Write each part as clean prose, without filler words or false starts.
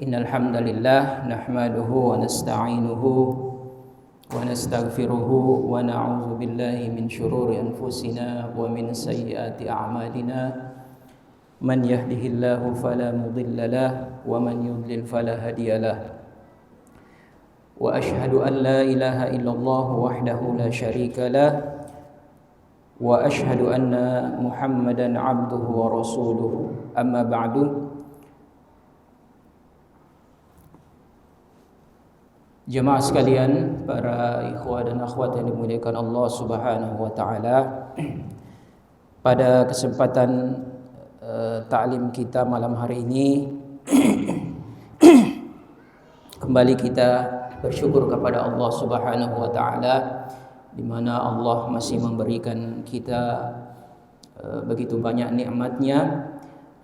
Innal hamdalillah nahmaduhu wa nasta'inuhu wa nastaghfiruhu wa na'udzu billahi min shururi anfusina wa min sayyiati a'malina. Man yahdihillahu fala mudilla lahu wa man yudlil fala hadiya lahu. Wa ashhadu an la ilaha illallah wahdahu la syarika lahu wa ashhadu anna Muhammadan abduhu wa rasuluhu. Amma ba'du. Jemaah sekalian, para ikhwah dan akhwat yang dimuliakan Allah Subhanahu wa taala. Pada kesempatan ta'lim kita malam hari ini kembali kita bersyukur kepada Allah Subhanahu wa taala, di mana Allah masih memberikan kita begitu banyak nikmat-Nya.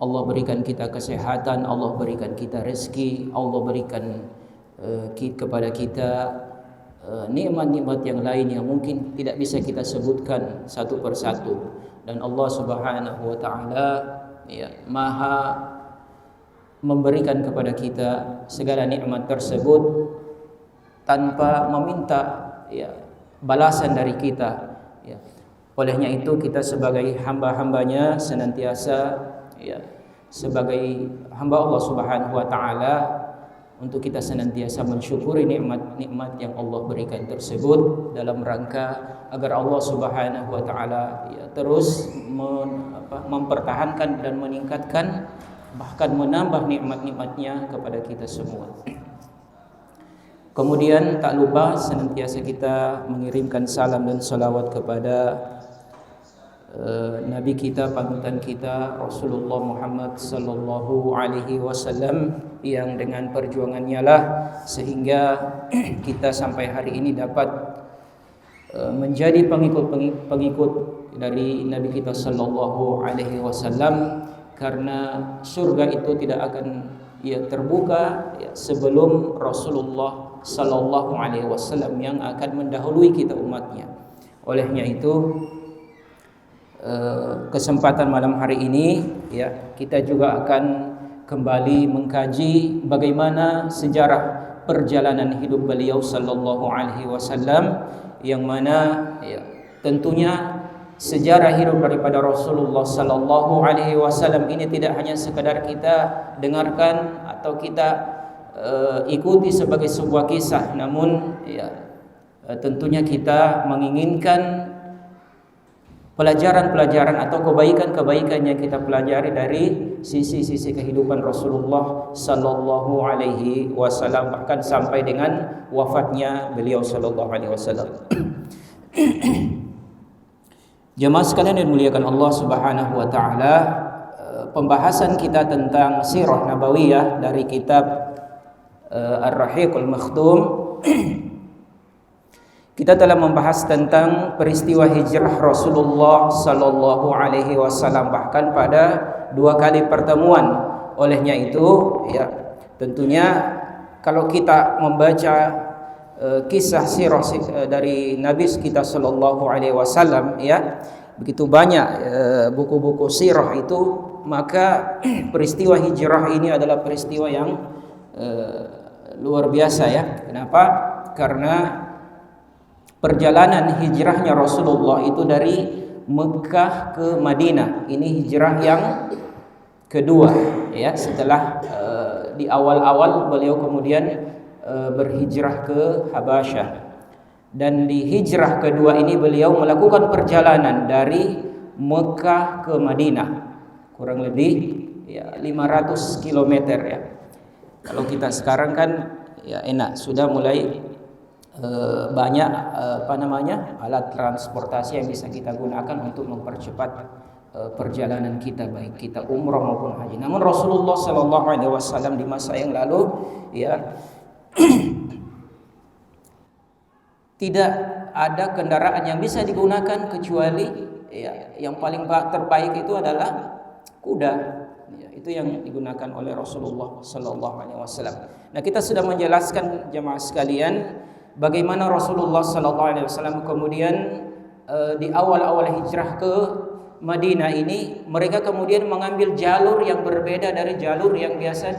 Allah berikan kita kesehatan, Allah berikan kita rezeki, Allah berikan kepada kita nikmat-nikmat yang lain yang mungkin tidak bisa kita sebutkan satu persatu. Dan Allah Subhanahu wa taala Maha memberikan kepada kita segala nikmat tersebut tanpa meminta balasan dari kita. Olehnya itu kita sebagai hamba-hambanya senantiasa sebagai hamba Allah Subhanahu wa taala, untuk kita senantiasa mensyukuri nikmat-nikmat yang Allah berikan tersebut dalam rangka agar Allah Subhanahu wa taala terus mempertahankan dan meningkatkan, bahkan menambah nikmat-nikmatnya kepada kita semua. Kemudian tak lupa senantiasa kita mengirimkan salam dan salawat kepada Nabi kita, panutan kita, Rasulullah Muhammad sallallahu alaihi wasallam, yang dengan perjuangannya lah sehingga kita sampai hari ini dapat menjadi pengikut dari Nabi kita sallallahu alaihi wasallam, karena surga itu tidak akan terbuka sebelum Rasulullah sallallahu alaihi wasallam yang akan mendahului kita umatnya. Olehnya itu kesempatan malam hari ini kita juga akan kembali mengkaji bagaimana sejarah perjalanan hidup beliau sallallahu alaihi wasallam, yang mana tentunya sejarah hidup daripada Rasulullah sallallahu alaihi wasallam ini tidak hanya sekadar kita dengarkan atau kita ikuti sebagai sebuah kisah, namun tentunya kita menginginkan pelajaran-pelajaran atau kebaikan-kebaikan yang kita pelajari dari sisi-sisi kehidupan Rasulullah sallallahu alaihi wasallam, bahkan sampai dengan wafatnya beliau sallallahu alaihi wasallam. Jemaah sekalian yang dimuliakan Allah Subhanahu wa taala, pembahasan kita tentang sirah nabawiyah dari kitab Ar-Rahiqul Makhtum, kita telah membahas tentang peristiwa hijrah Rasulullah sallallahu alaihi wasallam, bahkan pada 2 kali pertemuan. Olehnya itu tentunya kalau kita membaca kisah sirah dari Nabi kita sallallahu alaihi wasallam begitu banyak buku-buku sirah itu, maka peristiwa hijrah ini adalah peristiwa yang luar biasa Kenapa? Karena perjalanan hijrahnya Rasulullah itu dari Mekah ke Madinah. Ini hijrah yang kedua setelah di awal-awal beliau kemudian berhijrah ke Habasyah. Dan di hijrah kedua ini beliau melakukan perjalanan dari Mekah ke Madinah, kurang lebih 500 km Kalau kita sekarang kan enak, sudah mulai banyak alat transportasi yang bisa kita gunakan untuk mempercepat perjalanan kita, baik kita umrah maupun haji. Namun Rasulullah sallallahu alaihi wasallam di masa yang lalu tidak ada kendaraan yang bisa digunakan kecuali yang paling terbaik itu adalah kuda. Itu yang digunakan oleh Rasulullah sallallahu alaihi wasallam. Nah, kita sudah menjelaskan jemaah sekalian bagaimana Rasulullah sallallahu alaihi wasallam kemudian di awal-awal hijrah ke Madinah ini mereka kemudian mengambil jalur yang berbeda dari jalur yang biasa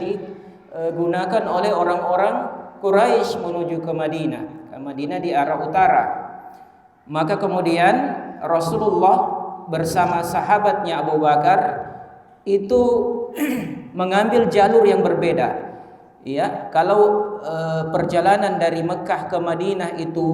gunakan oleh orang-orang Quraisy menuju ke Madinah. Ke Madinah di arah utara. Maka kemudian Rasulullah bersama sahabatnya Abu Bakar itu mengambil jalur yang berbeda. Ya, kalau perjalanan dari Mekah ke Madinah itu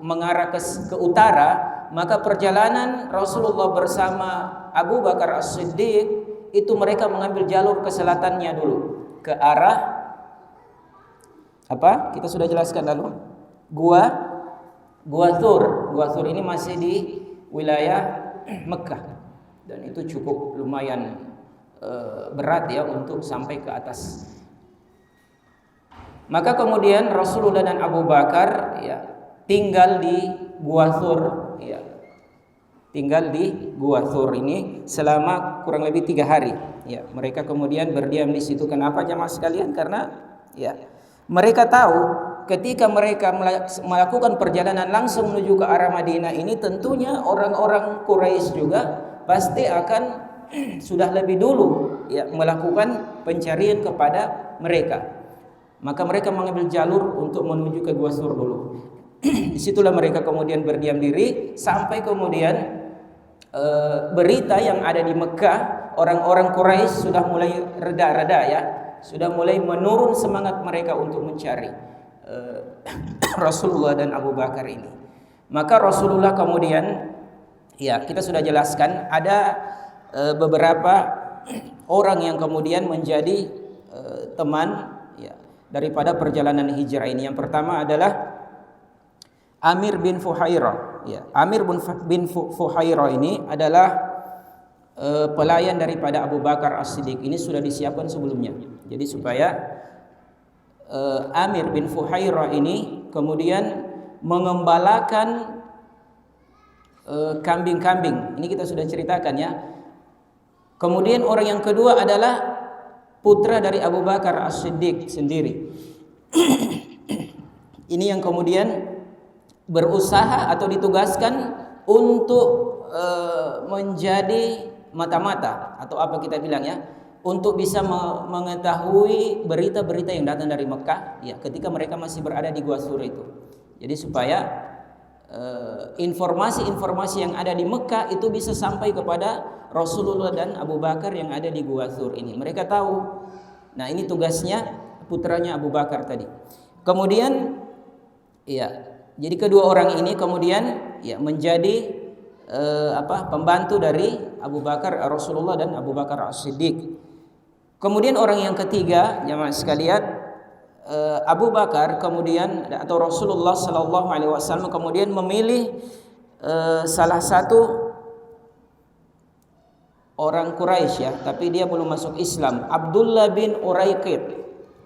mengarah ke utara, maka perjalanan Rasulullah bersama Abu Bakar As-Siddiq itu mereka mengambil jalur ke selatannya dulu, ke arah apa? Kita sudah jelaskan lalu. Gua Thur. Gua Thur ini masih di wilayah Mekah dan itu cukup lumayan berat ya untuk sampai ke atas. Maka kemudian Rasulullah dan Abu Bakar ya tinggal di Gua Thur ya. Tinggal di Gua Thur ini selama kurang lebih 3 hari ya. Mereka kemudian berdiam di situ. Kenapa jamaah sekalian? Karena ya mereka tahu ketika mereka melakukan perjalanan langsung menuju ke arah Madinah ini, tentunya orang-orang Quraisy juga pasti akan sudah lebih dulu ya melakukan pencarian kepada mereka. Maka mereka mengambil jalur untuk menuju ke Gua Thur dulu. Disitulah mereka kemudian berdiam diri sampai kemudian berita yang ada di Mekah, orang-orang Quraisy sudah mulai reda-reda ya, sudah mulai menurun semangat mereka untuk mencari Rasulullah dan Abu Bakar ini. Maka Rasulullah kemudian ya kita sudah jelaskan ada beberapa orang yang kemudian menjadi teman ya daripada perjalanan hijrah ini. Yang pertama adalah Amir bin Fuhairah ya. Amir bin Fuhairah ini adalah pelayan daripada Abu Bakar As-Siddiq. Ini sudah disiapkan sebelumnya. Jadi supaya Amir bin Fuhairah ini kemudian mengembalakan kambing-kambing. Ini kita sudah ceritakan ya. Kemudian orang yang kedua adalah putra dari Abu Bakar As-Siddiq sendiri. Ini yang kemudian berusaha atau ditugaskan untuk menjadi mata-mata atau apa kita bilang ya, untuk bisa mengetahui berita-berita yang datang dari Mekah ya ketika mereka masih berada di Gua Thur itu. Jadi supaya informasi-informasi yang ada di Mekah itu bisa sampai kepada Rasulullah dan Abu Bakar yang ada di Gua Thur ini. Mereka tahu. Nah, ini tugasnya putranya Abu Bakar tadi. Kemudian ya, jadi kedua orang ini kemudian ya menjadi pembantu dari Abu Bakar Rasulullah dan Abu Bakar As-Siddiq. Kemudian orang yang ketiga, jemaah sekalian, Abu Bakar kemudian atau Rasulullah sallallahu alaihi wasallam kemudian memilih salah satu orang Quraisy ya, tapi dia belum masuk Islam, Abdullah bin Uraiqid.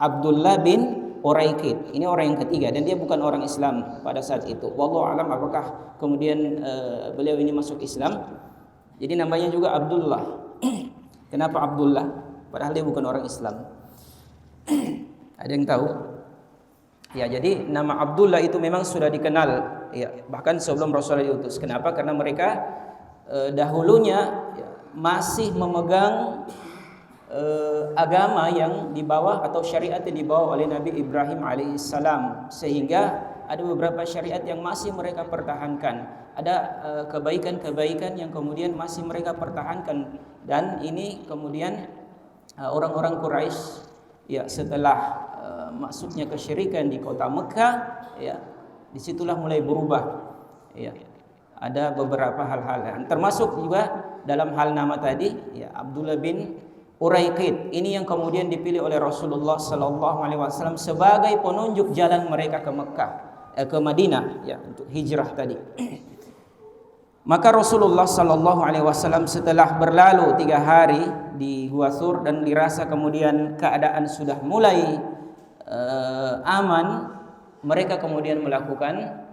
Abdullah bin Uraiqid. Ini orang yang ketiga dan dia bukan orang Islam pada saat itu. Wallahu alam apakah kemudian beliau ini masuk Islam. Jadi namanya juga Abdullah. Kenapa Abdullah? Padahal dia bukan orang Islam. Ada yang tahu? Ya, jadi nama Abdullah itu memang sudah dikenal ya, bahkan sebelum Rasulullah diutus. Kenapa? Karena mereka dahulunya ya, masih memegang agama yang dibawa atau syariat yang dibawa oleh Nabi Ibrahim alaihissalam, sehingga ada beberapa syariat yang masih mereka pertahankan, ada kebaikan-kebaikan yang kemudian masih mereka pertahankan. Dan ini kemudian orang-orang Quraisy ya setelah masuknya kesyirikan di kota Mekah ya, disitulah mulai berubah ya. Ada beberapa hal-hal termasuk juga dalam hal nama tadi ya, Abdullah bin Uraiqid ini yang kemudian dipilih oleh Rasulullah sallallahu alaihi wasallam sebagai penunjuk jalan mereka ke Mekah, ke Madinah ya, untuk hijrah tadi. Maka Rasulullah sallallahu alaihi wasallam setelah berlalu 3 hari di Gua Thur dan dirasa kemudian keadaan sudah mulai aman, mereka kemudian melakukan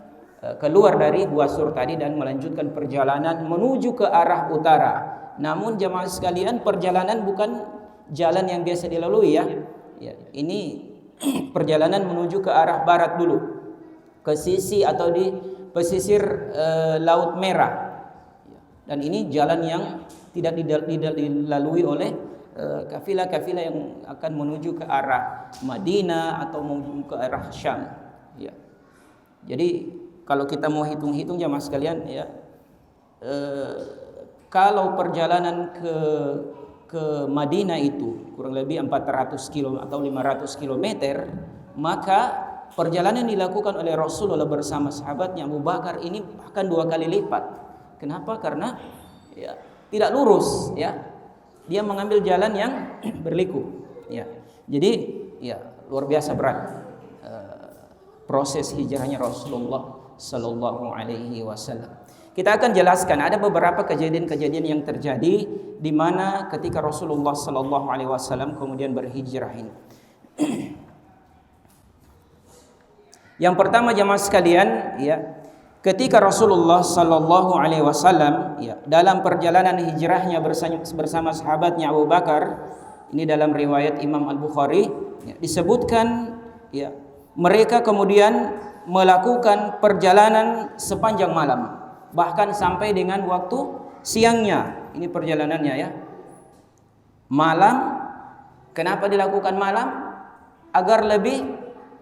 keluar dari Gua Thur tadi dan melanjutkan perjalanan menuju ke arah utara. Namun jemaah sekalian, perjalanan bukan jalan yang biasa dilalui ya. Ini perjalanan menuju ke arah barat dulu, ke sisi atau di pesisir Laut Merah. Dan ini jalan yang tidak dilalui oleh kafilah-kafilah yang akan menuju ke arah Madinah atau menuju ke arah Syam. Ya. Jadi kalau kita mau hitung-hitung jamaah sekalian ya, kalau perjalanan ke Madinah itu kurang lebih 400 km atau 500 km, maka perjalanan dilakukan oleh Rasulullah bersama sahabatnya Abu Bakar ini bahkan 2 kali lipat. Kenapa? Karena ya, tidak lurus ya. Dia mengambil jalan yang berliku ya. Jadi ya luar biasa berat proses hijrahnya Rasulullah sallallahu alaihi wasallam. Kita akan jelaskan ada beberapa kejadian-kejadian yang terjadi di mana ketika Rasulullah sallallahu alaihi wasallam kemudian berhijrah ini. Yang pertama jamaah sekalian ya, ketika Rasulullah sallallahu alaihi wasallam ya dalam perjalanan hijrahnya bersama sahabatnya Abu Bakar, ini dalam riwayat Imam Al-Bukhari ya, disebutkan ya mereka kemudian melakukan perjalanan sepanjang malam, bahkan sampai dengan waktu siangnya. Ini perjalanannya ya. Malam. Kenapa dilakukan malam? Agar lebih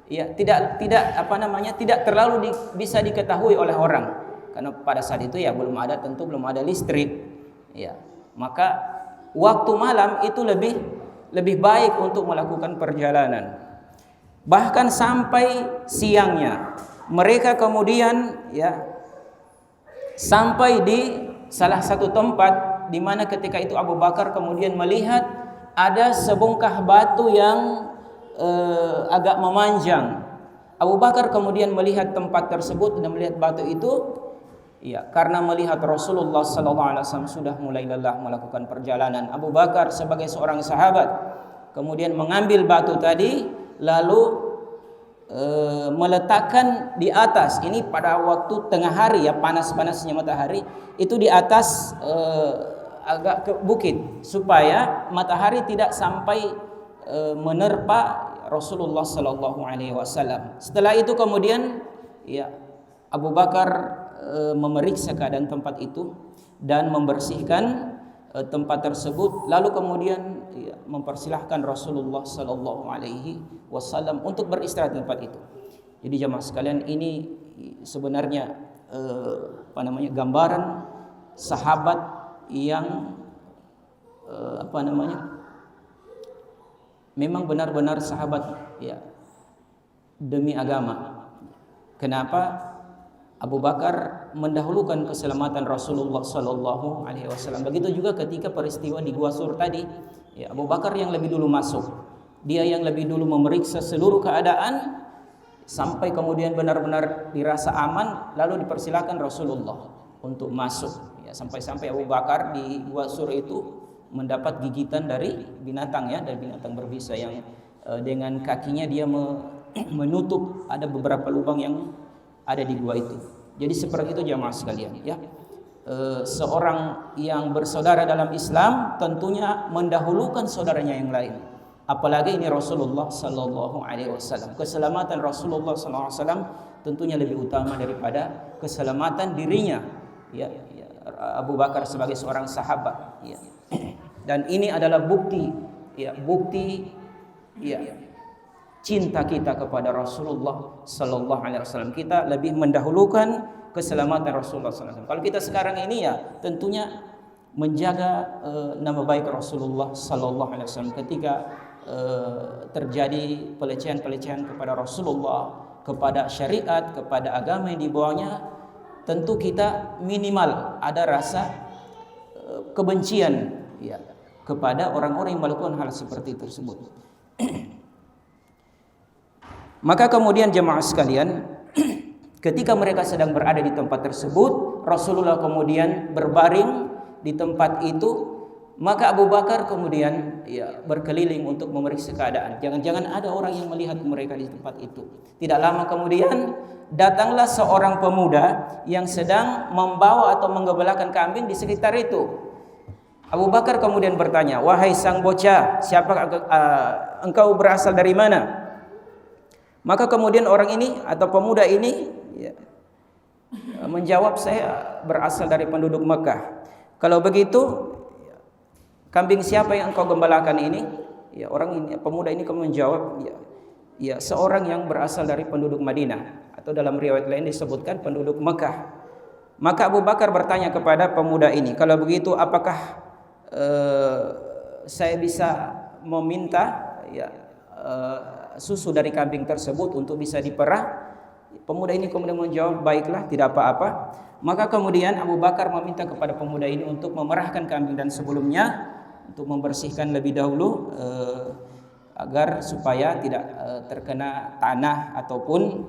ya tidak terlalu bisa diketahui oleh orang, karena pada saat itu ya belum ada listrik ya, maka waktu malam itu lebih baik untuk melakukan perjalanan. Bahkan sampai siangnya mereka kemudian ya sampai di salah satu tempat di mana ketika itu Abu Bakar kemudian melihat ada sebongkah batu yang agak memanjang. Abu Bakar kemudian melihat tempat tersebut dan melihat batu itu ya, karena melihat Rasulullah SAW sudah mulai lelah melakukan perjalanan. Abu Bakar sebagai seorang sahabat kemudian mengambil batu tadi lalu meletakkan di atas, ini pada waktu tengah hari ya, panas-panasnya matahari itu di atas agak ke bukit supaya matahari tidak sampai menerpa Rasulullah sallallahu alaihi wasallam. Setelah itu kemudian ya Abu Bakar memeriksa keadaan tempat itu dan membersihkan tempat tersebut, lalu kemudian ya, mempersilahkan Rasulullah sallallahu alaihi wasallam untuk beristirahat di tempat itu. Jadi jamaah sekalian, ini sebenarnya gambaran sahabat yang memang benar-benar sahabat ya demi agama. Kenapa? Abu Bakar mendahulukan keselamatan Rasulullah sallallahu alaihi wasallam. Begitu juga ketika peristiwa di Gua Sur tadi, ya Abu Bakar yang lebih dulu masuk. Dia yang lebih dulu memeriksa seluruh keadaan sampai kemudian benar-benar dirasa aman, lalu dipersilakan Rasulullah untuk masuk. Ya, sampai-sampai Abu Bakar di Gua Sur itu mendapat gigitan dari binatang ya, dari binatang berbisa yang dengan kakinya dia menutup ada beberapa lubang yang ada di gua itu. Jadi seperti itu jamaah sekalian ya. Seorang yang bersaudara dalam Islam tentunya mendahulukan saudaranya yang lain. Apalagi ini Rasulullah sallallahu alaihi wasallam. Keselamatan Rasulullah sallallahu alaihi wasallam tentunya lebih utama daripada keselamatan dirinya. Ya, Abu Bakar sebagai seorang sahabat ya. Dan ini adalah bukti cinta kita kepada Rasulullah sallallahu alaihi wasallam. Kita lebih mendahulukan keselamatan Rasulullah sallallahu alaihi wasallam. Kalau kita sekarang ini ya tentunya menjaga nama baik Rasulullah sallallahu alaihi wasallam ketika terjadi pelecehan-pelecehan kepada Rasulullah, kepada syariat, kepada agama yang dibawanya, tentu kita minimal ada rasa kebencian ya kepada orang-orang yang melakukan hal seperti tersebut. Maka kemudian jemaah sekalian, ketika mereka sedang berada di tempat tersebut, Rasulullah kemudian berbaring di tempat itu, maka Abu Bakar kemudian ya berkeliling untuk memeriksa keadaan. Jangan-jangan ada orang yang melihat mereka di tempat itu. Tidak lama kemudian datanglah seorang pemuda yang sedang membawa atau menggembalakan kambing di sekitar itu. Abu Bakar kemudian bertanya, "Wahai sang bocah, siapa engkau, berasal dari mana?" Maka kemudian orang ini atau pemuda ini ya, menjawab, "Saya berasal dari penduduk Mekah." Kalau begitu, kambing siapa yang engkau gembalakan ini? Ya, orang ini, pemuda ini kemudian menjawab, ya seorang yang berasal dari penduduk Madinah, atau dalam riwayat lain disebutkan penduduk Mekah. Maka Abu Bakar bertanya kepada pemuda ini, kalau begitu apakah saya bisa meminta susu dari kambing tersebut untuk bisa diperah? Pemuda ini kemudian menjawab, baiklah, tidak apa-apa. Maka kemudian Abu Bakar meminta kepada pemuda ini untuk memerahkan kambing, dan sebelumnya untuk membersihkan lebih dahulu agar supaya tidak terkena tanah ataupun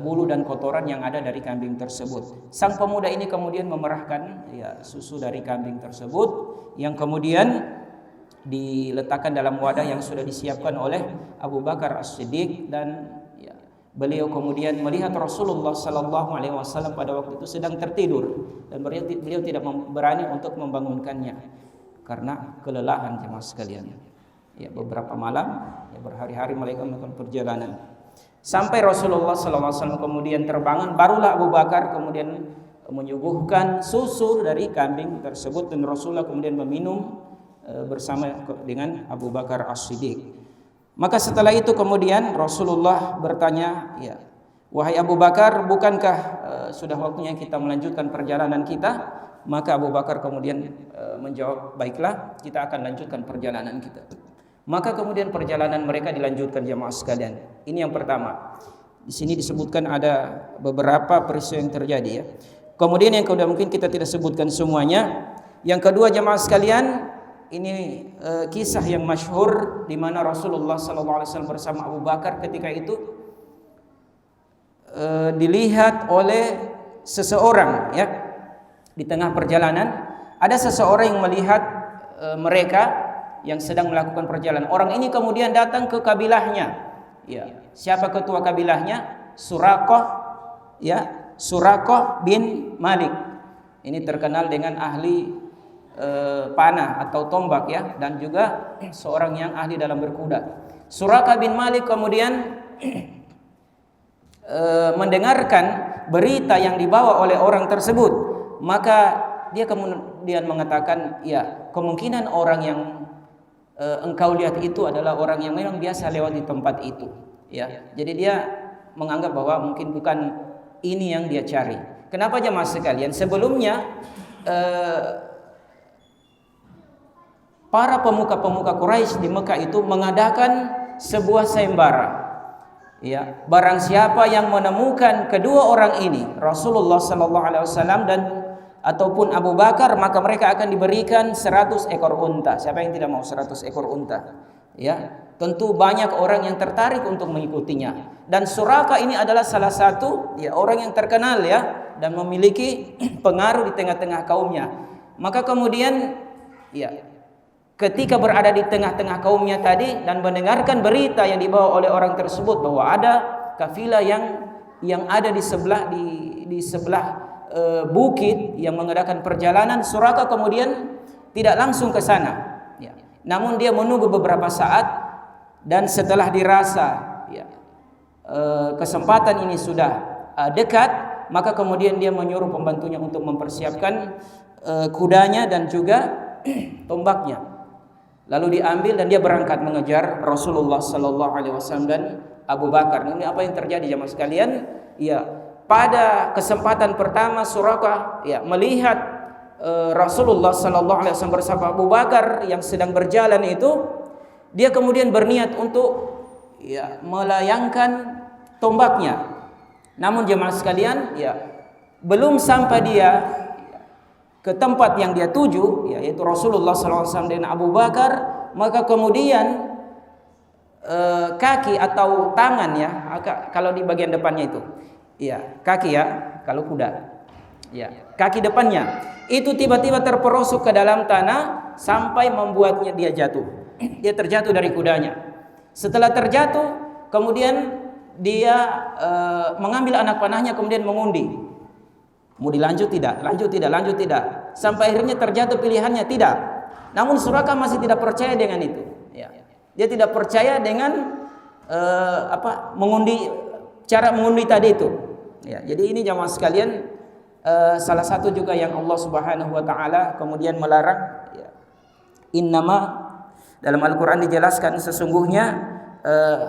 bulu dan kotoran yang ada dari kambing tersebut. Sang pemuda ini kemudian memerahkan susu dari kambing tersebut, yang kemudian diletakkan dalam wadah yang sudah disiapkan oleh Abu Bakar As-Siddiq, dan beliau kemudian melihat Rasulullah sallallahu alaihi wasallam pada waktu itu sedang tertidur, dan beliau tidak berani untuk membangunkannya karena kelelahan, jemaah sekalian. Ya, beberapa malam, berhari-hari mereka melakukan perjalanan. Sampai Rasulullah sallallahu alaihi wasallam kemudian terbangun, barulah Abu Bakar kemudian menyuguhkan susu dari kambing tersebut, dan Rasulullah kemudian meminum bersama dengan Abu Bakar As-Siddiq. Maka setelah itu kemudian Rasulullah bertanya, wahai Abu Bakar, bukankah sudah waktunya kita melanjutkan perjalanan kita? Maka Abu Bakar kemudian menjawab, baiklah, kita akan lanjutkan perjalanan kita. Maka kemudian perjalanan mereka dilanjutkan, jemaah sekalian. Ini yang pertama. Di sini disebutkan ada beberapa peristiwa yang terjadi, ya. Kemudian yang kedua, mungkin kita tidak sebutkan semuanya. Yang kedua, jemaah sekalian, ini kisah yang masyhur di mana Rasulullah SAW bersama Abu Bakar ketika itu dilihat oleh seseorang, ya, di tengah perjalanan. Ada seseorang yang melihat mereka yang sedang melakukan perjalanan. Orang ini kemudian datang ke kabilahnya. Ya, siapa ketua kabilahnya? Suraqah, ya, Suraqah bin Malik. Ini terkenal dengan ahli panah atau tombak, ya, dan juga seorang yang ahli dalam berkuda. Suraqah bin Malik kemudian mendengarkan berita yang dibawa oleh orang tersebut, maka dia kemudian mengatakan, ya, kemungkinan orang yang engkau lihat itu adalah orang yang memang biasa lewat di tempat itu, ya. Jadi dia menganggap bahwa mungkin bukan ini yang dia cari. Kenapa, jemaah sekalian? Sebelumnya para pemuka-pemuka Quraisy di Mekah itu mengadakan sebuah sayembara. Ya, barang siapa yang menemukan kedua orang ini, Rasulullah sallallahu alaihi wasallam dan ataupun Abu Bakar, maka mereka akan diberikan 100 ekor unta. Siapa yang tidak mau 100 ekor unta? Ya, tentu banyak orang yang tertarik untuk mengikutinya. Dan Suraqah ini adalah salah satu, ya, orang yang terkenal, ya, dan memiliki pengaruh di tengah-tengah kaumnya. Maka kemudian, ya, ketika berada di tengah-tengah kaumnya tadi dan mendengarkan berita yang dibawa oleh orang tersebut bahwa ada kafilah yang ada di sebelah bukit yang mengadakan perjalanan, Suraqah kemudian tidak langsung ke sana, ya. Namun dia menunggu beberapa saat, dan setelah dirasa, ya, kesempatan ini sudah dekat, maka kemudian dia menyuruh pembantunya untuk mempersiapkan kudanya dan juga tombaknya. Lalu diambil dan dia berangkat mengejar Rasulullah sallallahu alaihi wasallam dan Abu Bakar. Ini apa yang terjadi, jemaah sekalian? Ya, pada kesempatan pertama Suraqah, ya, melihat Rasulullah sallallahu alaihi wasallam bersama Abu Bakar yang sedang berjalan itu, dia kemudian berniat untuk, ya, melayangkan tombaknya. Namun jemaah sekalian, ya, belum sampai dia ke tempat yang dia tuju, yaitu Rasulullah SAW dan Abu Bakar, maka kemudian kaki atau tangan, ya, kalau di bagian depannya itu, ya, kaki, ya, kalau kuda, ya, kaki depannya itu tiba-tiba terperosok ke dalam tanah sampai membuatnya dia jatuh. Dia terjatuh dari kudanya. Setelah terjatuh, kemudian dia mengambil anak panahnya kemudian mengundi. Mau dilanjut tidak? Lanjut tidak? Lanjut tidak? Sampai akhirnya terjatuh pilihannya tidak. Namun Suraqah masih tidak percaya dengan itu. Ya. Dia tidak percaya dengan cara mengundi tadi itu. Ya. Jadi ini jamaah sekalian, salah satu juga yang Allah Subhanahu Wa Taala kemudian melarang, ya, Innama, dalam Al-Quran dijelaskan sesungguhnya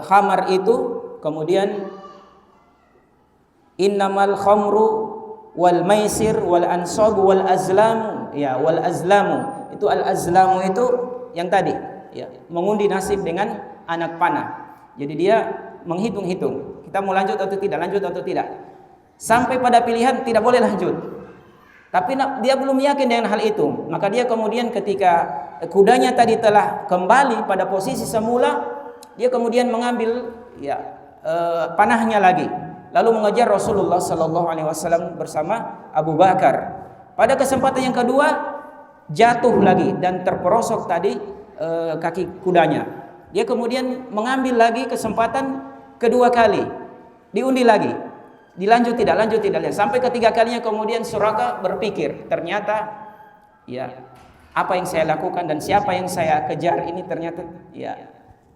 khamar itu, kemudian innamal khamru wal maisir wal ansabu wal azlamu, ya, wal azlamu itu, al azlamu itu yang tadi, ya, mengundi nasib dengan anak panah. Jadi dia menghitung-hitung, kita mau lanjut atau tidak, lanjut atau tidak, sampai pada pilihan tidak boleh lanjut. Tapi dia belum yakin dengan hal itu, maka dia kemudian ketika kudanya tadi telah kembali pada posisi semula, dia kemudian mengambil, ya, panahnya lagi, lalu mengejar Rasulullah sallallahu alaihi wasallam bersama Abu Bakar. Pada kesempatan yang kedua jatuh lagi dan terperosok tadi kaki kudanya. Dia kemudian mengambil lagi kesempatan kedua kali, diundi lagi, dilanjut tidak, lanjut tidak, sampai ketiga kalinya kemudian Suraka berpikir, ternyata, ya, apa yang saya lakukan dan siapa yang saya kejar ini ternyata, ya,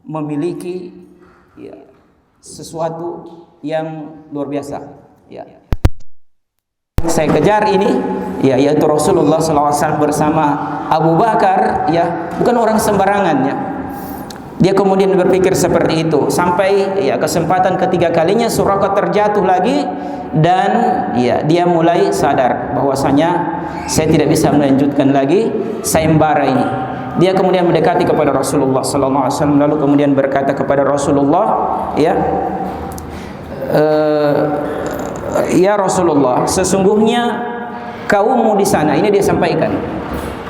memiliki, ya, sesuatu yang luar biasa, ya. Saya kejar ini, ya, yaitu Rasulullah SAW bersama Abu Bakar, ya, bukan orang sembarangan, ya. Dia kemudian berpikir seperti itu sampai, ya, kesempatan ketiga kalinya Suraka terjatuh lagi dan, ya, dia mulai sadar bahwasanya saya tidak bisa melanjutkan lagi sayembara ini. Dia kemudian mendekati kepada Rasulullah SAW, lalu kemudian berkata kepada Rasulullah, ya, ya Rasulullah, sesungguhnya kaummu di sana, ini dia sampaikan,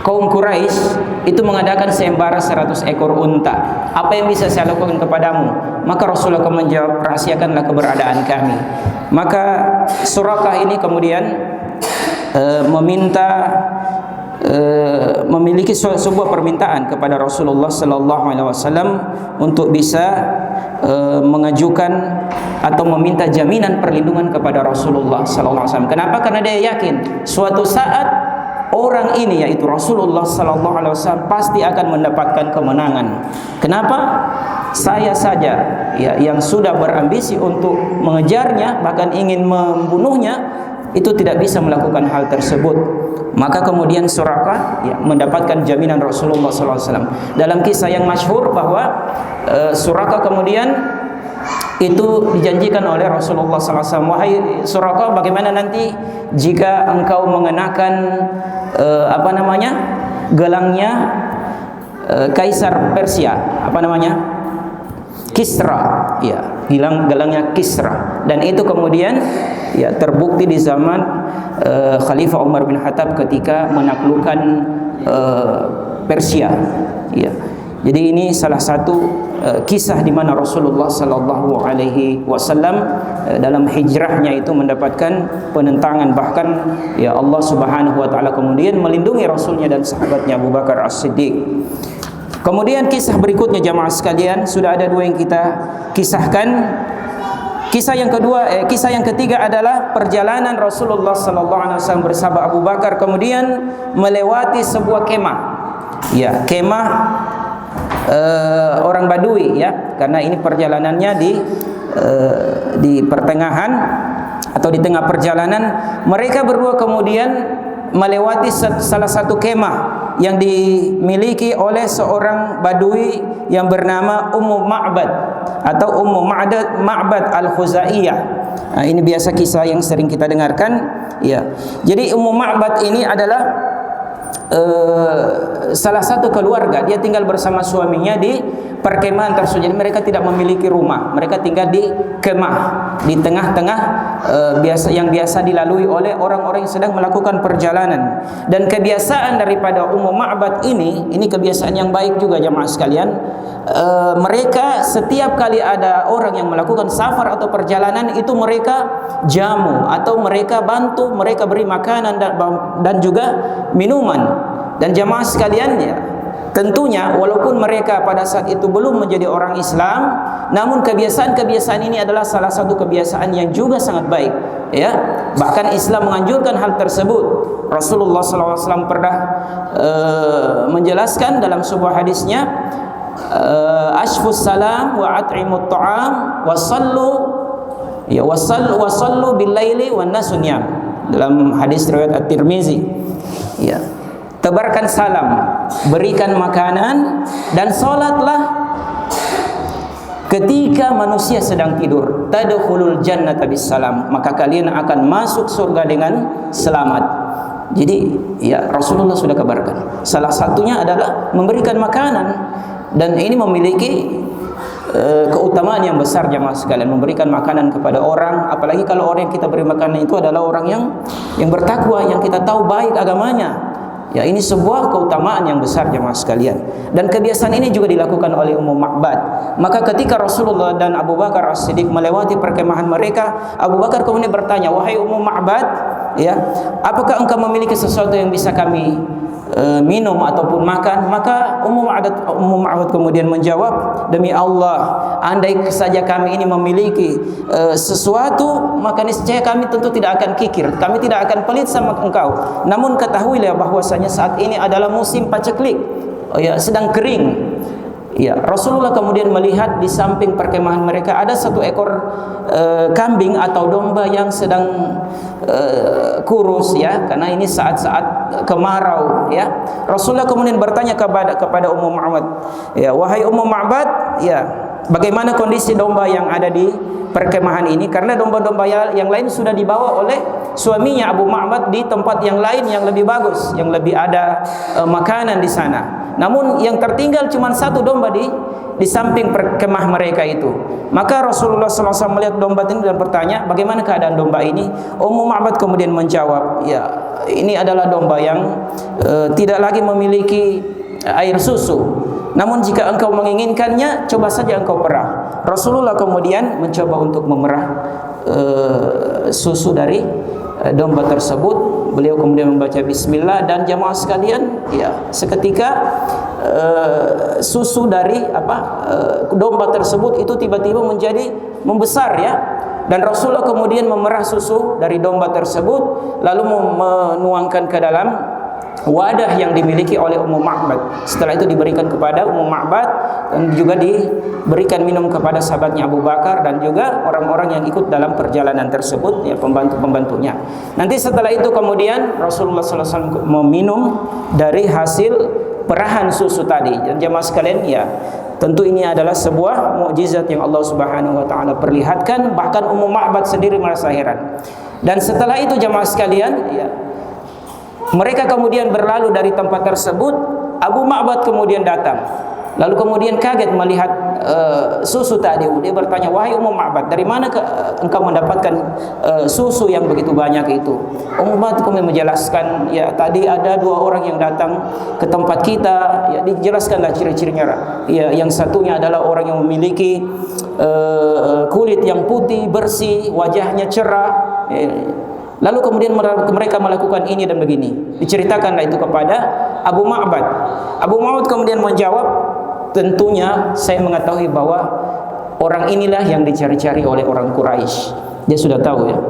kaum Quraisy itu mengadakan sayembara 100 ekor unta. Apa yang bisa saya lakukan kepadamu? Maka Rasulullah menjawab, rahasiakanlah keberadaan kami. Maka Surakah ini kemudian memiliki sebuah permintaan kepada Rasulullah sallallahu alaihi wasallam untuk bisa mengajukan atau meminta jaminan perlindungan kepada Rasulullah sallallahu alaihi wasallam. Kenapa? Karena dia yakin suatu saat orang ini, yaitu Rasulullah sallallahu alaihi wasallam, pasti akan mendapatkan kemenangan. Kenapa? Saya saja, ya, yang sudah berambisi untuk mengejarnya, bahkan ingin membunuhnya, itu tidak bisa melakukan hal tersebut. Maka kemudian Suraka, ya, mendapatkan jaminan Rasulullah sallallahu alaihi wasallam. Dalam kisah yang masyhur bahwa Suraka kemudian itu dijanjikan oleh Rasulullah SAW, wahai Suraka, bagaimana nanti jika engkau mengenakan gelangnya Kaisar Persia, Kisra, ya, gelangnya Kisra, dan itu kemudian, ya, terbukti di zaman Khalifah Umar bin Khattab ketika menaklukkan Persia, ya. Jadi ini salah satu kisah di mana Rasulullah sallallahu alaihi wasallam dalam hijrahnya itu mendapatkan penentangan, bahkan, ya, Allah Subhanahu wa taala kemudian melindungi rasulnya dan sahabatnya Abu Bakar As-Siddiq. Kemudian kisah berikutnya jamaah sekalian, sudah ada dua yang kita kisahkan. Kisah yang ketiga adalah perjalanan Rasulullah sallallahu alaihi wasallam bersama Abu Bakar kemudian melewati sebuah kemah. Ya, kemah orang Badui, ya, karena ini perjalanannya di pertengahan atau di tengah perjalanan mereka berdua kemudian melewati salah satu kemah yang dimiliki oleh seorang Badui yang bernama Ummu Ma'bad atau Ummu Ma'bad Al-Khuzaiyah. Nah, ini biasa kisah yang sering kita dengarkan, ya. Jadi Ummu Ma'bad ini adalah salah satu keluarga, dia tinggal bersama suaminya di perkemahan tersebut. Jadi mereka tidak memiliki rumah, mereka tinggal di kemah di tengah-tengah yang biasa dilalui oleh orang-orang yang sedang melakukan perjalanan. Dan kebiasaan daripada Ummu Ma'bad ini kebiasaan yang baik juga jamaah sekalian. Mereka setiap kali ada orang yang melakukan safar atau perjalanan itu mereka jamu atau mereka bantu, mereka beri makanan dan juga minuman. Dan jamaah sekalian, ya, tentunya walaupun mereka pada saat itu belum menjadi orang Islam, namun kebiasaan-kebiasaan ini adalah salah satu kebiasaan yang juga sangat baik, ya. Bahkan Islam menganjurkan hal tersebut. Rasulullah SAW pernah menjelaskan dalam sebuah hadisnya, ashfus salam wa at'imut ta'am wa sallu bil laili wan nasu niyam, dalam hadis riwayat At-Tirmizi, ya. tebarkan salam, berikan makanan, dan salatlah ketika manusia sedang tidur. Tadkhulul jannata bisalam, maka kalian akan masuk surga dengan selamat. Jadi ya, Rasulullah sudah kabarkan. Salah satunya adalah memberikan makanan, dan ini memiliki keutamaan yang besar jamaah sekalian, memberikan makanan kepada orang, apalagi kalau orang yang kita beri makanan itu adalah orang yang bertakwa, yang kita tahu baik agamanya. Ya, ini sebuah keutamaan yang besar jemaah sekalian. Dan kebiasaan ini juga dilakukan oleh Ummu Ma'bad. Maka ketika Rasulullah dan Abu Bakar As-Siddiq melewati perkemahan mereka, Abu Bakar kemudian bertanya, "Wahai Ummu Ma'bad, ya, apakah engkau memiliki sesuatu yang bisa kami minum ataupun makan?" Maka Ummu Ma'bad kemudian menjawab, "Demi Allah, andai saja kami ini memiliki sesuatu, maka niscaya kami tentu tidak akan kikir, kami tidak akan pelit sama engkau. Namun ketahuilah bahwasanya saat ini adalah musim paceklik, ya, sedang kering." Ya, Rasulullah kemudian melihat di samping perkemahan mereka ada satu ekor kambing atau domba yang sedang kurus, ya, karena ini saat-saat kemarau, ya. Rasulullah kemudian bertanya kepada Ummu Ma'bad, ya, "Wahai Ummu Ma'bad, ya, bagaimana kondisi domba yang ada di perkemahan ini?" Karena domba-domba yang lain sudah dibawa oleh suaminya Abu Ma'bad di tempat yang lain yang lebih bagus, yang lebih ada makanan di sana. Namun yang tertinggal cuma satu domba di samping perkemah mereka itu. Maka Rasulullah SAW melihat domba ini dan bertanya, "Bagaimana keadaan domba ini?" Ummu Ma'bad kemudian menjawab, "Ya, ini adalah domba yang tidak lagi memiliki air susu. Namun jika engkau menginginkannya, coba saja engkau perah." Rasulullah kemudian mencoba untuk memerah susu dari domba tersebut. Beliau kemudian membaca bismillah, dan jamaah sekalian, ya, seketika susu dari domba tersebut itu tiba-tiba menjadi membesar, ya. Dan Rasulullah kemudian memerah susu dari domba tersebut, lalu menuangkan ke dalam wadah yang dimiliki oleh Ummu Ma'bad. Setelah itu diberikan kepada Ummu Ma'bad, dan juga diberikan minum kepada sahabatnya Abu Bakar dan juga orang-orang yang ikut dalam perjalanan tersebut, ya, pembantu-pembantunya. Nanti setelah itu kemudian Rasulullah SAW meminum dari hasil perahan susu tadi. Dan jemaah sekalian, ya, tentu ini adalah sebuah mukjizat yang Allah Subhanahu wa taala perlihatkan, bahkan Ummu Ma'bad sendiri merasa heran. Dan setelah itu jemaah sekalian, ya, mereka kemudian berlalu dari tempat tersebut. Abu Ma'bad kemudian datang, lalu kemudian kaget melihat susu tadi. Dia bertanya, "Wahai Ummu Ma'bad, dari mana engkau mendapatkan susu yang begitu banyak itu?" Ummu Ma'bad kemudian menjelaskan, "Ya, tadi ada dua orang yang datang ke tempat kita." Ya, dijelaskanlah ciri-cirinya. Ya, yang satunya adalah orang yang memiliki kulit yang putih, bersih, wajahnya cerah. Lalu kemudian mereka melakukan ini dan begini. Diceritakanlah itu kepada Abu Ma'bad. Abu Ma'bad kemudian menjawab, "Tentunya saya mengetahui bahwa orang inilah yang dicari-cari oleh orang Quraisy." Dia sudah tahu, ya.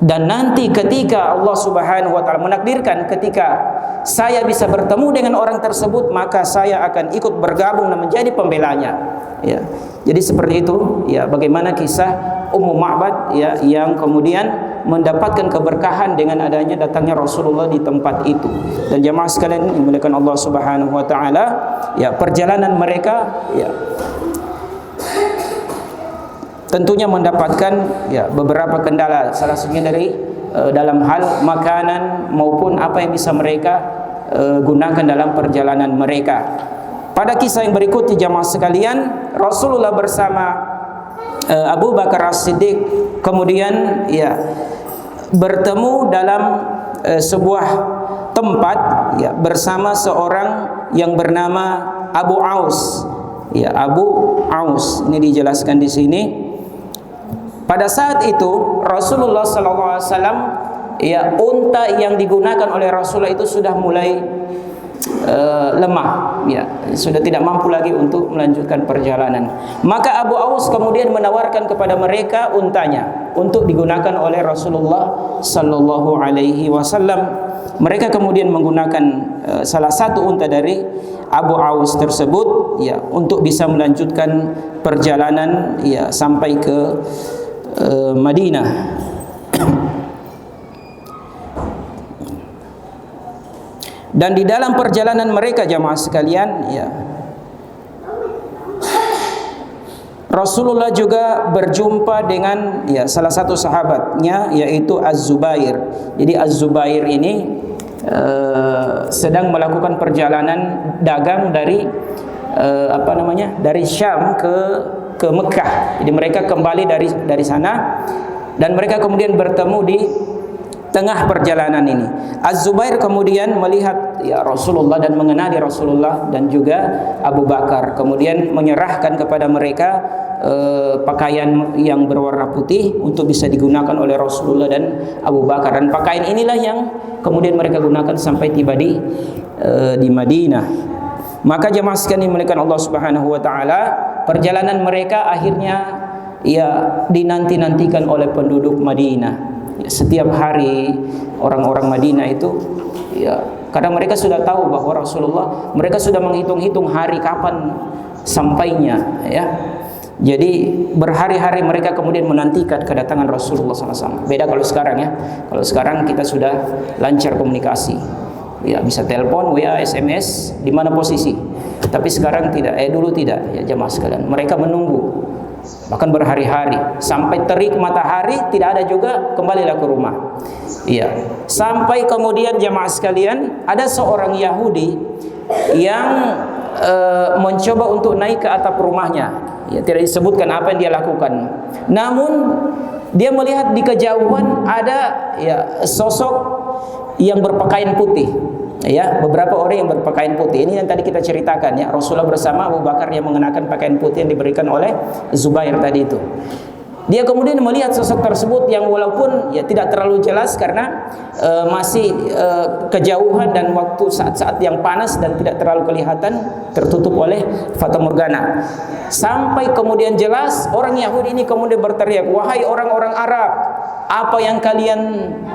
Dan nanti ketika Allah Subhanahu wa taala menakdirkan ketika saya bisa bertemu dengan orang tersebut, maka saya akan ikut bergabung dan menjadi pembelanya. Ya. Jadi seperti itu, ya, bagaimana kisah Ummu Ma'bad, ya, yang kemudian mendapatkan keberkahan dengan adanya datangnya Rasulullah di tempat itu. Dan jemaah sekalian dimuliakan Allah Subhanahu wa taala, ya, perjalanan mereka, ya, tentunya mendapatkan, ya, beberapa kendala, salah satunya dari dalam hal makanan maupun apa yang bisa mereka gunakan dalam perjalanan mereka. Pada kisah yang berikut jemaah sekalian, Rasulullah bersama Abu Bakar As-Siddiq kemudian, ya, bertemu dalam sebuah tempat, ya, bersama seorang yang bernama Abu Aus. Ya, Abu Aus ini dijelaskan di sini. Pada saat itu Rasulullah SAW, ya, unta yang digunakan oleh Rasulullah itu sudah mulai lemah, ya, sudah tidak mampu lagi untuk melanjutkan perjalanan. Maka Abu Aus kemudian menawarkan kepada mereka untanya untuk digunakan oleh Rasulullah sallallahu alaihi wasallam. Mereka kemudian menggunakan salah satu unta dari Abu Aus tersebut, ya, untuk bisa melanjutkan perjalanan, ya, sampai ke Madinah. Dan di dalam perjalanan mereka jamaah sekalian, ya, Rasulullah juga berjumpa dengan ya salah satu sahabatnya, yaitu Az-Zubair. Jadi Az-Zubair ini sedang melakukan perjalanan dagang dari dari Syam ke Mekah. Jadi mereka kembali dari sana dan mereka kemudian bertemu di tengah perjalanan ini. Az-Zubair kemudian melihat ya Rasulullah dan mengenali Rasulullah dan juga Abu Bakar. Kemudian menyerahkan kepada mereka pakaian yang berwarna putih untuk bisa digunakan oleh Rasulullah dan Abu Bakar. Dan pakaian inilah yang kemudian mereka gunakan sampai tiba di Madinah. Maka jemaah sekalian dimuliakan Allah Subhanahu wa taala, perjalanan mereka akhirnya ya dinanti-nantikan oleh penduduk Madinah. Setiap hari orang-orang Madinah itu ya, karena mereka sudah tahu bahwa Rasulullah, mereka sudah menghitung-hitung hari kapan sampainya ya. Jadi berhari-hari mereka kemudian menantikan kedatangan Rasulullah SAW. Beda kalau sekarang ya. Kalau sekarang kita sudah lancar komunikasi. Ya, bisa telepon, WA, SMS, di mana posisi. Tapi sekarang tidak, dulu tidak ya jemaah sekalian. Mereka menunggu bahkan berhari-hari sampai terik matahari, tidak ada juga, kembalilah ke rumah. Iya. Sampai kemudian jemaah sekalian, ada seorang Yahudi yang mencoba untuk naik ke atap rumahnya. Ya, tidak disebutkan apa yang dia lakukan. Namun dia melihat di kejauhan ada ya sosok yang berpakaian putih. Ya, beberapa orang yang berpakaian putih. Ini yang tadi kita ceritakan ya, Rasulullah bersama Abu Bakar yang mengenakan pakaian putih yang diberikan oleh Zubair tadi itu. Dia kemudian melihat sosok tersebut yang walaupun ya tidak terlalu jelas karena masih kejauhan dan waktu saat-saat yang panas dan tidak terlalu kelihatan, tertutup oleh fata morgana. Sampai kemudian jelas, orang Yahudi ini kemudian berteriak, "Wahai orang-orang Arab, apa yang kalian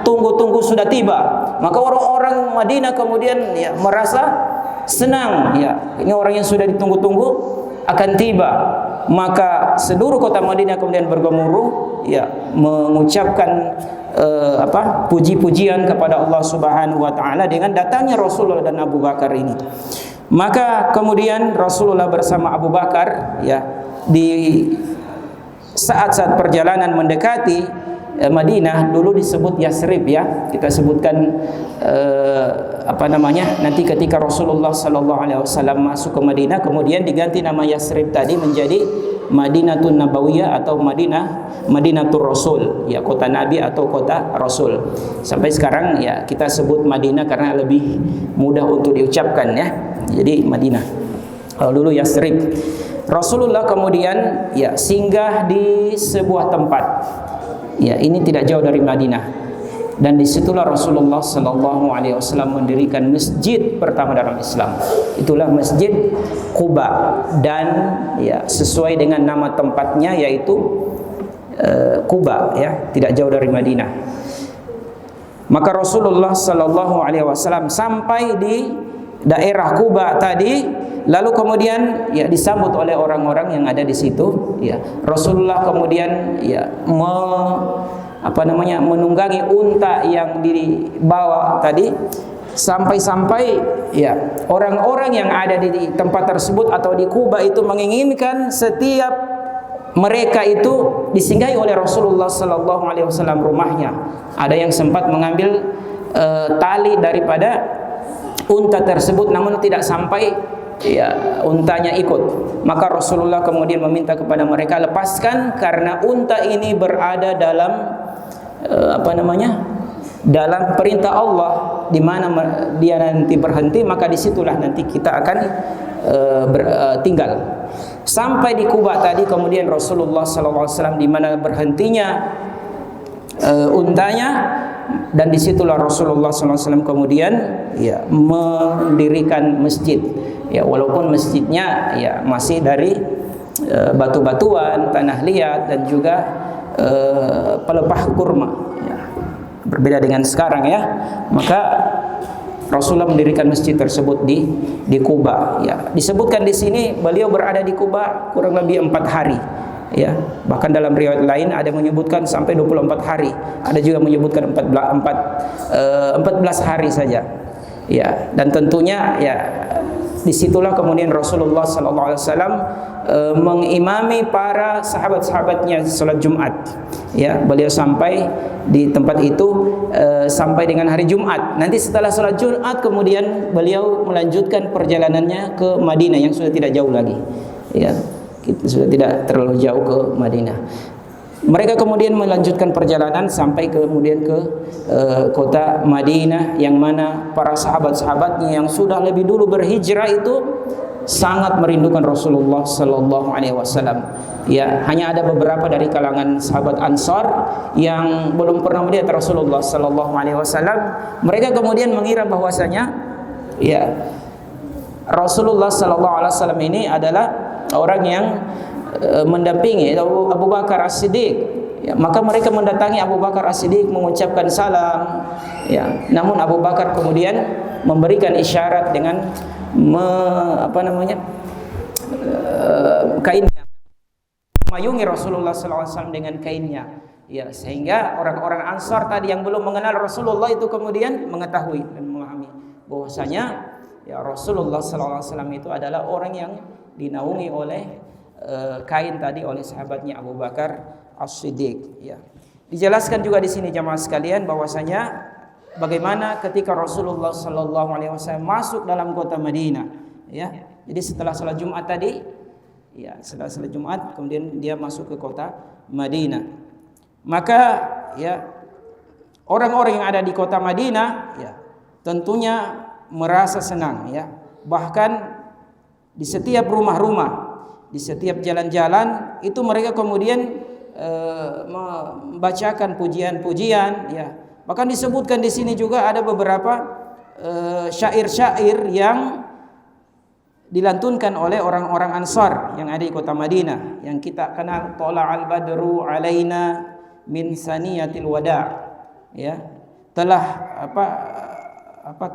tunggu-tunggu sudah tiba." Maka orang-orang Madinah kemudian ya merasa senang, ya ini orang yang sudah ditunggu-tunggu akan tiba. Maka seluruh kota Madinah kemudian bergemuruh ya mengucapkan puji-pujian kepada Allah Subhanahu wa taala dengan datangnya Rasulullah dan Abu Bakar ini. Maka kemudian Rasulullah bersama Abu Bakar ya di saat-saat perjalanan mendekati Madinah, dulu disebut Yasrib ya. Kita sebutkan nanti ketika Rasulullah sallallahu alaihi wasallam masuk ke Madinah, kemudian diganti nama Yasrib tadi menjadi Madinatun Nabawiyah atau Madinatul Rasul, ya kota Nabi atau kota Rasul. Sampai sekarang ya kita sebut Madinah karena lebih mudah untuk diucapkan ya. Jadi Madinah. Kalau dulu Yasrib. Rasulullah kemudian ya singgah di sebuah tempat. Ya, ini tidak jauh dari Madinah. Dan disitulah Rasulullah sallallahu alaihi wasallam mendirikan masjid pertama dalam Islam. Itulah Masjid Quba, dan ya sesuai dengan nama tempatnya yaitu Quba ya, tidak jauh dari Madinah. Maka Rasulullah sallallahu alaihi wasallam sampai di daerah Quba tadi, lalu kemudian ya disambut oleh orang-orang yang ada di situ ya. Rasulullah kemudian ya menunggangi unta yang dibawa tadi, sampai-sampai ya orang-orang yang ada di tempat tersebut atau di Quba itu menginginkan setiap mereka itu disinggahi oleh Rasulullah sallallahu alaihi wasallam rumahnya. Ada yang sempat mengambil tali daripada unta tersebut, namun tidak sampai ya untanya ikut. Maka Rasulullah kemudian meminta kepada mereka, lepaskan karena unta ini berada dalam dalam perintah Allah, di mana dia nanti berhenti, maka disitulah nanti kita akan tinggal. Sampai di Quba tadi, kemudian Rasulullah SAW di mana berhentinya untanya, dan disitulah Rasulullah SAW kemudian ya mendirikan masjid. Ya walaupun masjidnya ya masih dari batu-batuan, tanah liat, dan juga pelepah kurma. Ya, berbeda dengan sekarang ya. Maka Rasulullah mendirikan masjid tersebut di Quba. Ya, disebutkan di sini beliau berada di Quba kurang lebih 4 hari. Ya, bahkan dalam riwayat lain ada menyebutkan sampai 24 hari. Ada juga menyebutkan 14 hari saja. Ya, dan tentunya ya disitulah kemudian Rasulullah sallallahu alaihi wasallam mengimami para sahabat-sahabatnya salat Jumat. Ya, beliau sampai di tempat itu sampai dengan hari Jumat. Nanti setelah salat Jumat kemudian beliau melanjutkan perjalanannya ke Madinah yang sudah tidak jauh lagi. Ya, sudah tidak terlalu jauh ke Madinah. Mereka kemudian melanjutkan perjalanan sampai kemudian ke kota Madinah, yang mana para sahabat-sahabatnya yang sudah lebih dulu berhijrah itu sangat merindukan Rasulullah sallallahu alaihi wasallam. Ya, hanya ada beberapa dari kalangan sahabat Ansar yang belum pernah melihat Rasulullah sallallahu alaihi wasallam. Mereka kemudian mengira bahwasanya ya Rasulullah sallallahu alaihi wasallam ini adalah orang yang mendampingi Abu Bakar As-Siddiq. Ya, maka mereka mendatangi Abu Bakar As-Siddiq mengucapkan salam. Ya, namun Abu Bakar kemudian memberikan isyarat dengan kainnya, memayungi Rasulullah SAW dengan kainnya. Ya, sehingga orang-orang Ansar tadi yang belum mengenal Rasulullah itu kemudian mengetahui dan memahami bahwasanya ya Rasulullah SAW itu adalah orang yang dinaungi oleh kain tadi oleh sahabatnya Abu Bakar As-Siddiq. Ya. Dijelaskan juga di sini jamaah sekalian bahwasanya bagaimana ketika Rasulullah sallallahu alaihi wasallam masuk dalam kota Madinah, ya. Jadi setelah salat Jumat tadi, ya, setelah salat Jumat kemudian dia masuk ke kota Madinah. Maka ya orang-orang yang ada di kota Madinah ya tentunya merasa senang, ya. Bahkan di setiap rumah-rumah, di setiap jalan-jalan itu mereka kemudian membacakan pujian-pujian, ya. Bahkan disebutkan di sini juga ada beberapa syair-syair yang dilantunkan oleh orang-orang Ansar yang ada di kota Madinah, yang kita kenal, Thala'al badru alaina min saniyatil wada', ya. Telah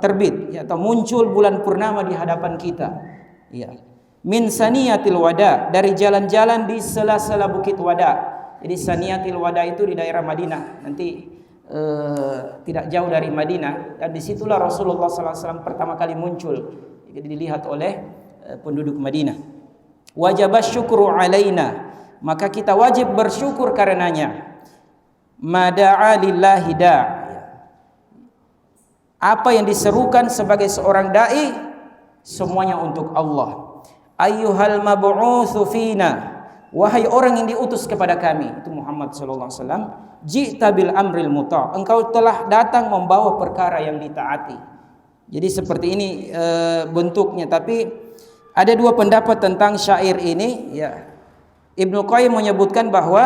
terbit, ya, atau muncul bulan purnama di hadapan kita, ya. Min saniyatil wada, dari jalan-jalan di sela-sela bukit Wada. Jadi saniyatil wada itu di daerah Madinah, nanti tidak jauh dari Madinah, dan disitulah Rasulullah SAW pertama kali muncul, jadi dilihat oleh penduduk Madinah. Wajibas syukru alaina, maka kita wajib bersyukur karenanya. Mada'a lillahi da', apa yang diserukan sebagai seorang dai semuanya untuk Allah. Ayyuhal mab'utsu fina, wahai orang yang diutus kepada kami, itu Muhammad sallallahu alaihi wasallam, ji'ta bil amril muta', engkau telah datang membawa perkara yang ditaati. Jadi seperti ini bentuknya. Tapi ada dua pendapat tentang syair ini, ya. Ibnu Qayyim menyebutkan bahwa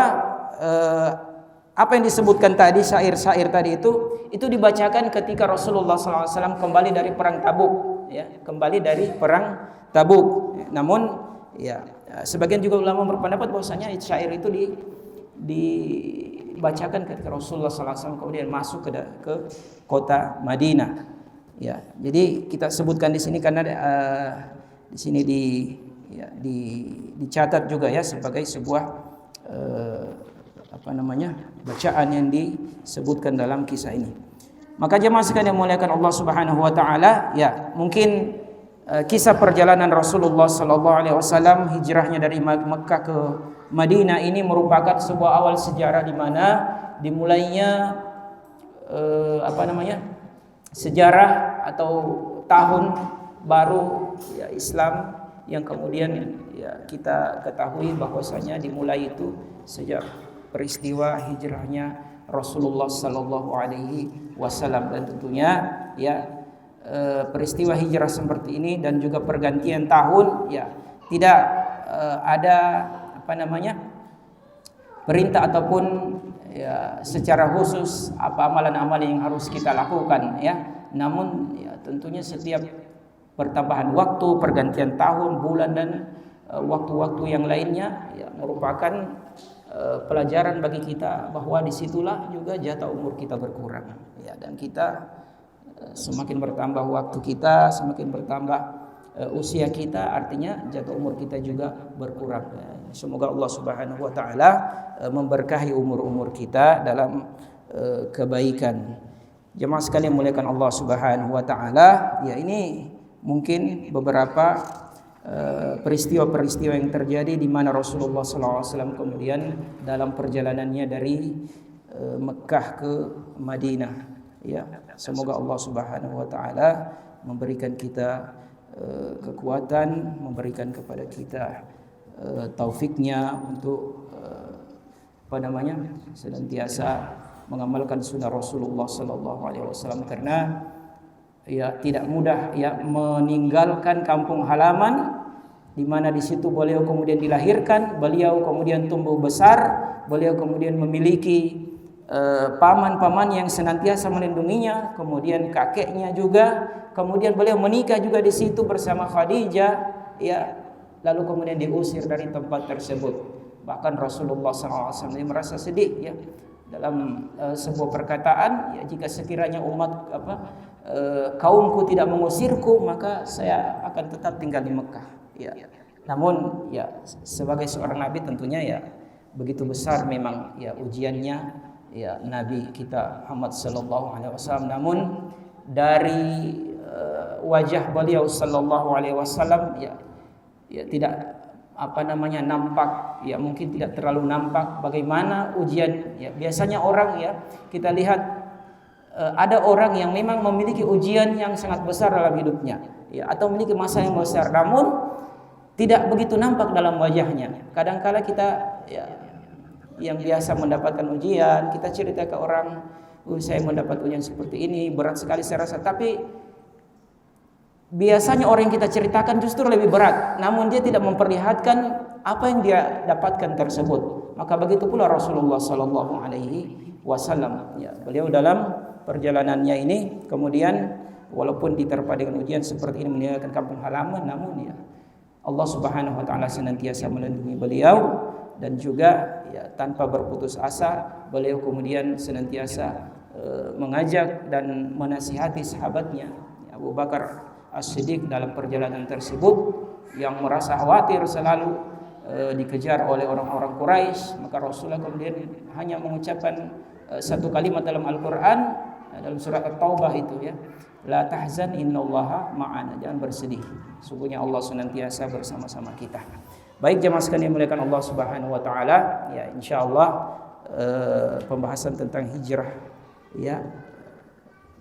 apa yang disebutkan tadi, syair-syair tadi itu dibacakan ketika Rasulullah SAW kembali dari perang Tabuk, ya, kembali dari perang Tabuk. Namun ya sebagian juga ulama berpendapat bahwasanya syair itu dibacakan ketika Rasulullah SAW kemudian masuk ke kota Madinah. Ya, jadi kita sebutkan di sini karena di sini dicatat juga, ya, sebagai sebuah bacaan yang disebutkan dalam kisah ini. Maka jemaah sekalian yang dimuliakan Allah Subhanahu wa taala, ya, mungkin kisah perjalanan Rasulullah sallallahu alaihi wasallam hijrahnya dari Mekkah ke Madinah ini merupakan sebuah awal sejarah di mana dimulainya sejarah atau tahun baru, ya, Islam, yang kemudian ya kita ketahui bahwasanya dimulai itu sejak peristiwa hijrahnya Rasulullah sallallahu alaihi wasallam. Dan tentunya ya peristiwa hijrah seperti ini dan juga pergantian tahun, ya, tidak ada perintah ataupun ya secara khusus apa amalan-amalan yang harus kita lakukan, ya. Namun ya tentunya setiap pertambahan waktu, pergantian tahun, bulan, dan waktu-waktu yang lainnya, ya, merupakan pelajaran bagi kita bahwa disitulah juga jatah umur kita berkurang, ya. Dan kita semakin bertambah waktu kita, semakin bertambah usia kita, artinya jatuh umur kita juga berkurang. Semoga Allah Subhanahu wa taala memberkahi umur-umur kita dalam kebaikan. Jemaah sekalian muliakan Allah Subhanahu wa taala, ya ini mungkin beberapa peristiwa-peristiwa yang terjadi di mana Rasulullah SAW kemudian dalam perjalanannya dari Mekah ke Madinah. Ya, semoga Allah Subhanahu wa taala memberikan kita kekuatan, memberikan kepada kita taufiknya untuk senantiasa mengamalkan sunnah Rasulullah sallallahu alaihi wasallam, karena ya tidak mudah ya meninggalkan kampung halaman di mana di situ beliau kemudian dilahirkan, beliau kemudian tumbuh besar, beliau kemudian memiliki paman-paman yang senantiasa melindunginya, kemudian kakeknya juga, kemudian beliau menikah juga di situ bersama Khadijah, ya, lalu kemudian diusir dari tempat tersebut. Bahkan Rasulullah SAW merasa sedih ya dalam sebuah perkataan, ya, jika sekiranya kaumku tidak mengusirku, maka saya akan tetap tinggal di Mekah. Ya. Namun ya sebagai seorang nabi tentunya ya begitu besar memang ya ujiannya ya Nabi kita Muhammad sallallahu alaihi wasallam. Namun dari wajah beliau sallallahu alaihi wasallam ya tidak nampak, ya mungkin tidak terlalu nampak bagaimana ujian ya. Biasanya orang ya kita lihat ada orang yang memang memiliki ujian yang sangat besar dalam hidupnya ya, atau memiliki masa yang besar, namun tidak begitu nampak dalam wajahnya. Kadang-kala kita ya yang biasa mendapatkan ujian, kita cerita ke orang, saya mendapat ujian seperti ini, berat sekali saya rasa, tapi biasanya orang yang kita ceritakan justru lebih berat, namun dia tidak memperlihatkan apa yang dia dapatkan tersebut. Maka begitu pula Rasulullah sallallahu alaihi wasallam. Ya, beliau dalam perjalanannya ini kemudian walaupun diterpa dengan ujian seperti ini, meninggalkan kampung halaman, namun ya Allah Subhanahu wa taala senantiasa melindungi beliau, dan juga ya tanpa berputus asa beliau kemudian senantiasa mengajak dan menasihati sahabatnya ya, Abu Bakar As-Siddiq dalam perjalanan tersebut yang merasa khawatir selalu dikejar oleh orang-orang Quraisy. Maka Rasulullah kemudian hanya mengucapkan satu kalimat dalam Al-Qur'an, dalam surat At-Taubah itu ya, la tahzan innallaha ma'ana, jangan bersedih, sungguhnya Allah senantiasa bersama-sama kita. Baik jemaah sekalian dimuliakan Allah Subhanahu wa taala, ya insyaallah pembahasan tentang hijrah ya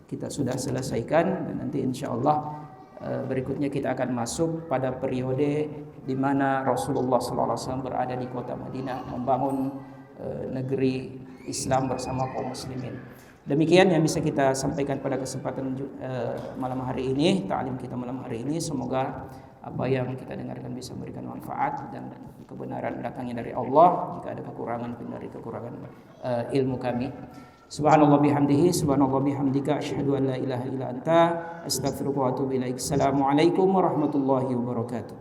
kita sudah selesaikan, dan nanti insyaallah berikutnya kita akan masuk pada periode di mana Rasulullah SAW berada di kota Madinah membangun negeri Islam bersama kaum muslimin. Demikian yang bisa kita sampaikan pada kesempatan malam hari ini, ta'lim kita malam hari ini. Semoga apa yang kita dengarkan bisa memberikan manfaat dan kebenaran datangnya dari Allah. Jika ada kekurangan dari kekurangan ilmu kami. Subhanallah bihamdihi, subhanallah bihamdika, asyhadu an la ilaha illa anta, astaghfiruka wa atubu ilaik. Assalamualaikum warahmatullahi wabarakatuh.